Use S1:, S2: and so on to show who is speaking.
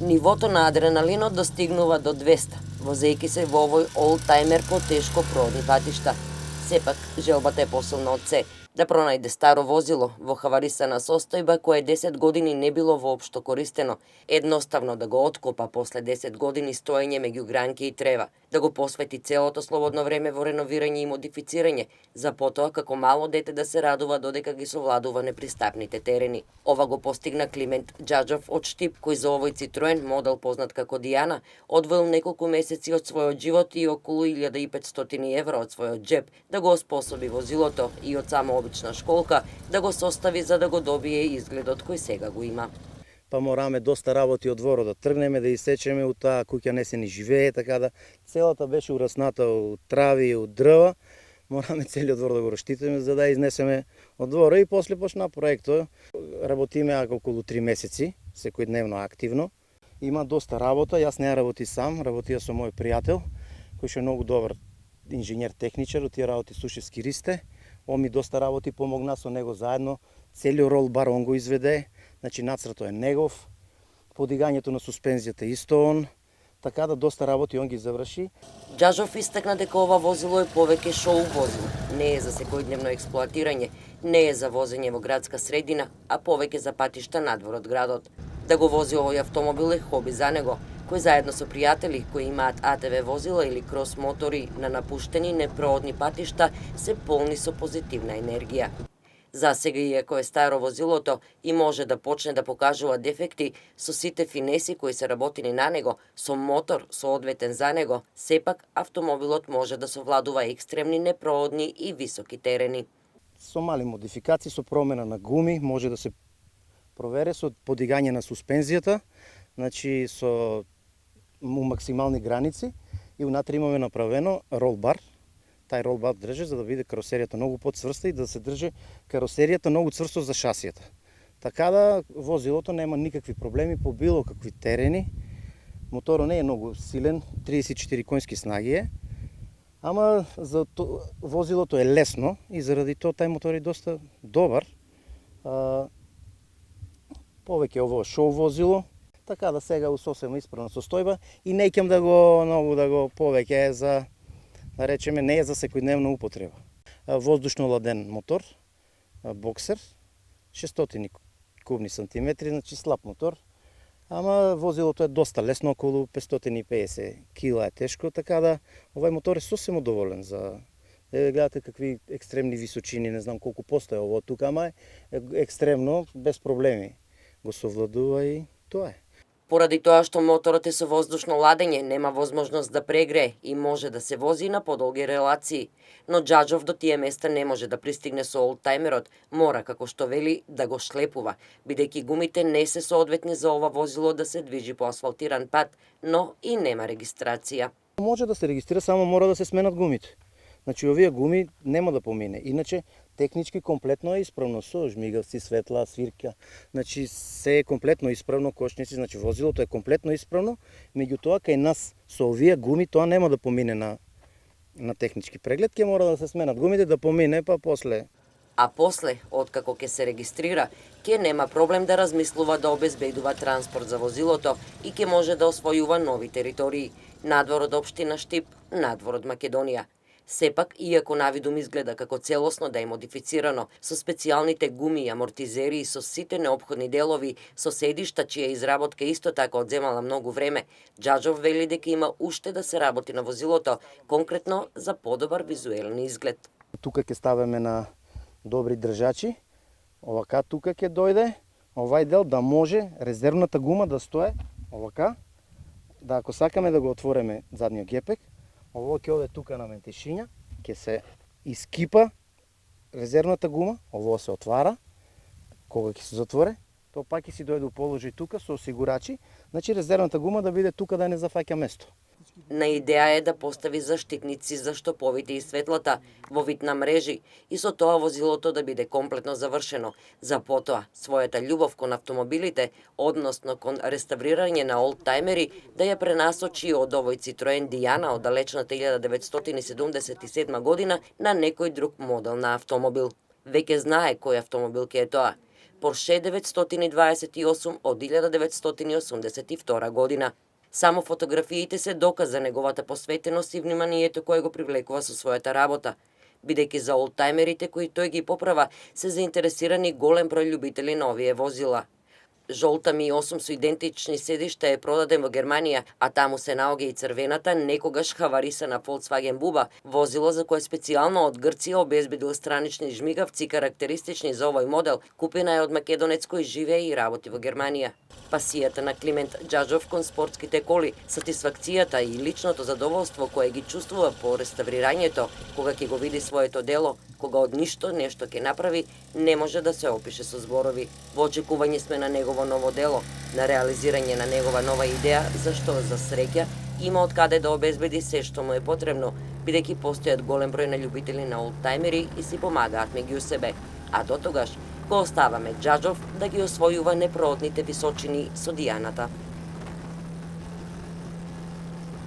S1: Нивото на адреналинот достигнува до 200, возејќи се во овој олтајмер по тешко продни патишта. Сепак, желбата е посилна од се. Да пронајде старо возило во хаварисана состојба кое 10 години не било воопшто користено, едноставно да го откопа после 10 години стоење меѓу гранки и трева, да го посвети целото слободно време во реновирање и модифицирање, за потоа како мало дете да се радува додека ги совладува непристапните терени. Ова го постигна Климент Џаџов од Штип, кој за овој Цитроен, модел познат како Дијана, одвоил неколку месеци од својот живот и околу 1500 евра од својот џеп да го оспособи возилото и од само обична школка да го состави за да го добие изгледот кој сега го има.
S2: Па мораме доста работи од дворот да тргнеме, да исечеме, у таа куќа не се ни живее, така да целата беше урасната од трави и од дрва. Мораме целиот двор да го раштитиме за да изнесеме од двора и после почна проектот. Работиме околу 3 месеци, секојдневно активно. Има доста работа, јас не работи сам, работија со мој пријател, кој што е многу добар инженер техничар, од тие работи Сушевски Ристе. Он ми доста работи помогна со него заедно. Целиот ролбар он го изведе, значи нацрто е негов, подигањето на суспензијата исто он, така да доста работи он ги заврши.
S1: Џаџов истакна дека ова возило е повеќе шоу возило, не е за секојдневно експлоатирање, не е за возење во градска средина, а повеќе за патишта надвор од градот. Да го вози овој автомобил е хоби за него, кој заедно со пријатели кои имаат АТВ возила или крос мотори на напуштени непроодни патишта се полни со позитивна енергија. Засега, иако е старо возилото и може да почне да покажува дефекти, со сите финеси кои се работени на него, со мотор соодветен за него, сепак автомобилот може да совладува екстремни непроодни и високи терени.
S2: Со мали модификации, со промена на гуми, може да се провере со подигање на суспензијата, значи со максимални граници и унатре имаме направено ролбар. Тај ролбар држи за да биде каросеријата многу поцврста и да се држи каросеријата многу цврсто за шасијата. Така да возилото нема никакви проблеми по било какви терени. Моторот не е многу силен, 34 конски снаги е, ама за возилото е лесно и заради тоа тај мотор е доста добар. Повеќе ово шоу возило, така да сега у сосема исправна состојба и неќам да го многу да го повеќе за да речеме не е за секојдневна употреба. Воздушно ладен мотор, боксер, 600 кубни сантиметри, значи слаб мотор, ама возилото е доста лесно, околу 550 кила е тешко, така да овој мотор е сосема доволен за гледате какви екстремни височини, не знам колку постои ово тука, ама е екстремно, без проблеми го совладува и тоа е.
S1: Поради тоа што моторот е со воздушно ладење, нема возможност да прегрее и може да се вози на подолги релации. Но Џаџов до тие места не може да пристигне со олтајмерот, мора, како што вели, да го шлепува, бидејќи гумите не се соодветни за ова возило да се движи по асфалтиран пат, но и нема регистрација.
S2: Може да се регистрира, само мора да се сменат гумите. Значи овие гуми нема да помине. Иначе технички комплетно е исправно со жмигавци, светла, свирка. Значи се е комплетно исправно, кошници, значи возилото е комплетно исправно. Меѓутоа кај нас со овие гуми тоа нема да помине на технички преглед, ќе мора да се сменат гумите да помине па после.
S1: А после, откако ќе се регистрира, ќе нема проблем да размислува да обезбедува транспорт за возилото и ќе може да освојува нови територии, надвор од општина Штип, надвор од Македонија. Сепак, иако навидум изгледа како целосно да е модифицирано, со специјалните гуми и амортизери и со сите неопходни делови, со седишта чија изработка исто така одземала многу време, Џаџов вели дека има уште да се работи на возилото, конкретно за подобар визуелни изглед.
S2: Тука ќе ставиме на добри држачи, овака тука ќе дојде, овај дел да може резервната гума да стое, овака, да ако сакаме да го отвориме задниот гепек, ово ќе оде тука на ментишиња, ќе се искипа резервната гума, ово се отвара, кога ќе се затворе, тоа пак ќе си дојде у положај тука со осигурачи, значи резервната гума да биде тука да не зафаќа место.
S1: На идеја е да постави заштитници за штоповите и светлата во вид на мрежи и со тоа возилото да биде комплетно завршено, за потоа својата љубов кон автомобилите, односно кон реставрирање на олтајмери, да ја пренасочи од овој Цитроен Дијана од далечната 1977 година на некој друг модел на автомобил. Веќе знае кој автомобил ќе е тоа. Porsche 928 од 1982 година. Само фотографиите се доказ за неговата посветеност и вниманието кое го привлекува со својата работа. Бидејќи за олтајмерите кои тој ги поправа се заинтересирани голем број љубители на овие возила. Жолта Ми 8 со идентични седишта е продаден во Германија, а таму се наоѓа и црвената, некогаш хаварисана Volkswagen Буба, возило за кое специјално од Грција обезбедил странични жмигавци карактеристични за овој модел, купена е од македонец кој живее и работи во Германија. Пасијата на Климент Џаџов кон спортските коли, сатисфакцијата и личното задоволство кое ги чувствува по реставрирањето, кога ќе го види своето дело, кога од ништо нешто ќе направи, не може да се опише со зборови. Во очекување сме на негово ново дело, на реализирање на негова нова идеја, за што за среќа има од каде да обезбеди се што му е потребно, бидејќи постојат голем број на љубители на олтајмери и си помагаат меѓу себе. А до тогаш го оставаме Џаџов да ги освојува непроотните височини со Дијаната.